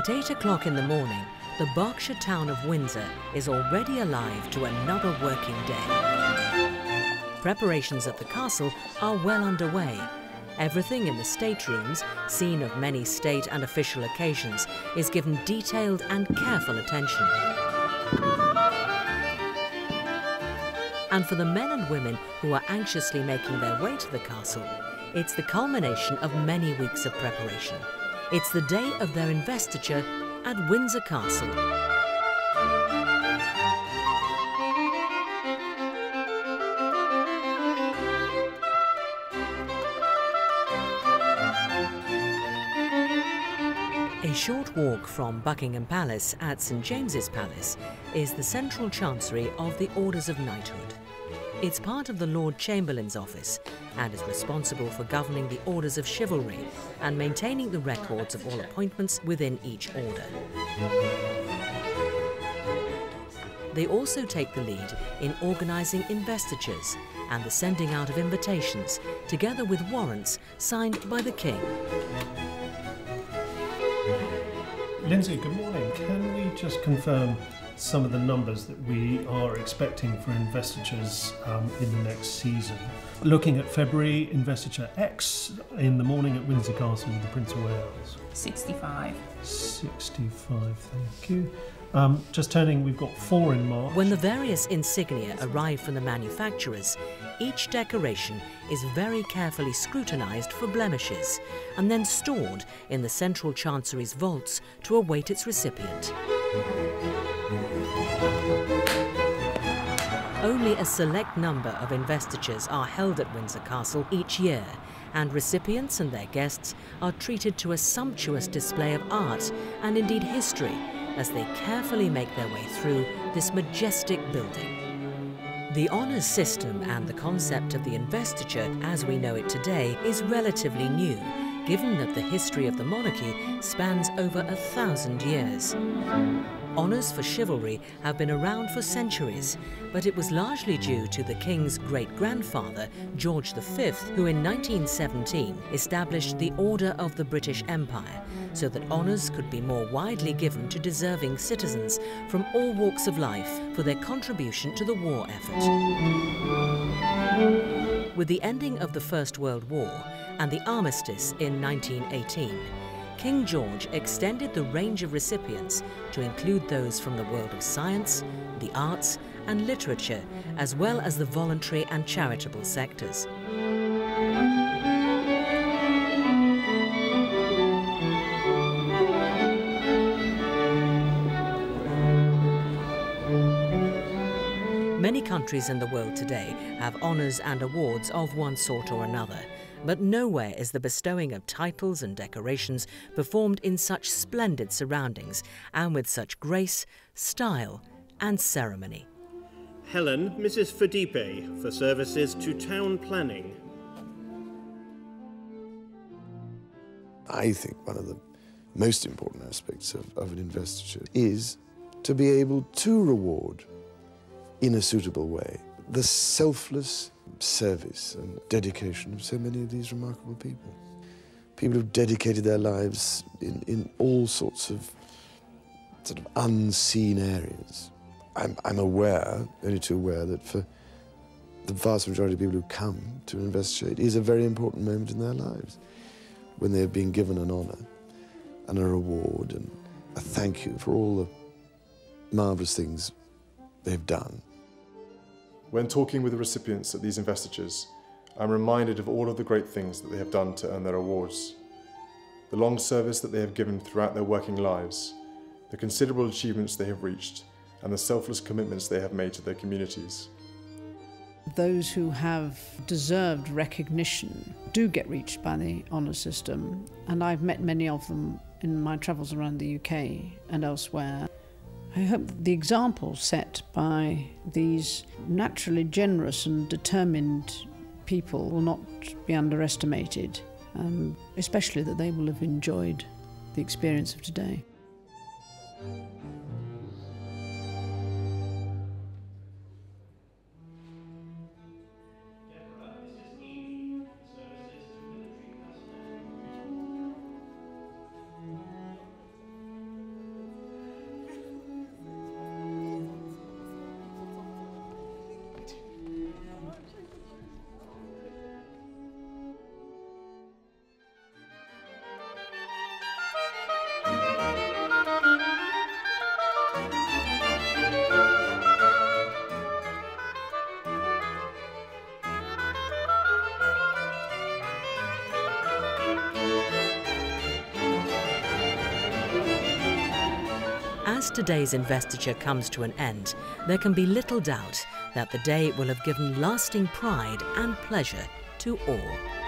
At 8 o'clock in the morning, the Berkshire town of Windsor is already alive to another working day. Preparations at the castle are well underway. Everything in the staterooms, scene of many state and official occasions, is given detailed and careful attention. And for the men and women who are anxiously making their way to the castle, it's the culmination of many weeks of preparation. It's the day of their investiture at Windsor Castle. A short walk from Buckingham Palace at St James's Palace is the central chancery of the Orders of Knighthood. It's part of the Lord Chamberlain's office and is responsible for governing the orders of chivalry and maintaining the records of all appointments within each order. They also take the lead in organising investitures and the sending out of invitations, together with warrants signed by the King. Lindsay, good morning. Can we just confirm some of the numbers that we are expecting for investitures in the next season? Looking at February, Investiture X in the morning at Windsor Castle with the Prince of Wales. 65. 65, thank you. Just turning, we've got 4 in March. When the various insignia arrive from the manufacturers, each decoration is very carefully scrutinised for blemishes and then stored in the Central Chancery's vaults to await its recipient. Only a select number of investitures are held at Windsor Castle each year, and recipients and their guests are treated to a sumptuous display of art and indeed history as they carefully make their way through this majestic building. The honours system and the concept of the investiture as we know it today is relatively new, given that the history of the monarchy spans over 1,000 years. Honours for chivalry have been around for centuries, but it was largely due to the King's great-grandfather, George V, who in 1917 established the Order of the British Empire, so that honours could be more widely given to deserving citizens from all walks of life for their contribution to the war effort. With the ending of the First World War and the armistice in 1918, King George extended the range of recipients to include those from the world of science, the arts and literature, as well as the voluntary and charitable sectors. Many countries in the world today have honours and awards of one sort or another, but nowhere is the bestowing of titles and decorations performed in such splendid surroundings and with such grace, style and ceremony. Helen, Mrs. Fadipe, for services to town planning. I think one of the most important aspects of an investiture is to be able to reward in a suitable way the selfless service and dedication of so many of these remarkable people. People who've dedicated their lives in all sorts of sort of unseen areas. I'm aware, only too aware, that for the vast majority of people who come to an investiture, it is a very important moment in their lives when they're being given an honour and a reward and a thank you for all the marvellous things they've done. When talking with the recipients at these investitures, I'm reminded of all of the great things that they have done to earn their awards, the long service that they have given throughout their working lives, the considerable achievements they have reached, and the selfless commitments they have made to their communities. Those who have deserved recognition do get reached by the honour system, and I've met many of them in my travels around the UK and elsewhere. I hope that the example set by these naturally generous and determined people will not be underestimated, especially that they will have enjoyed the experience of today. as today's investiture comes to an end, there can be little doubt that the day will have given lasting pride and pleasure to all.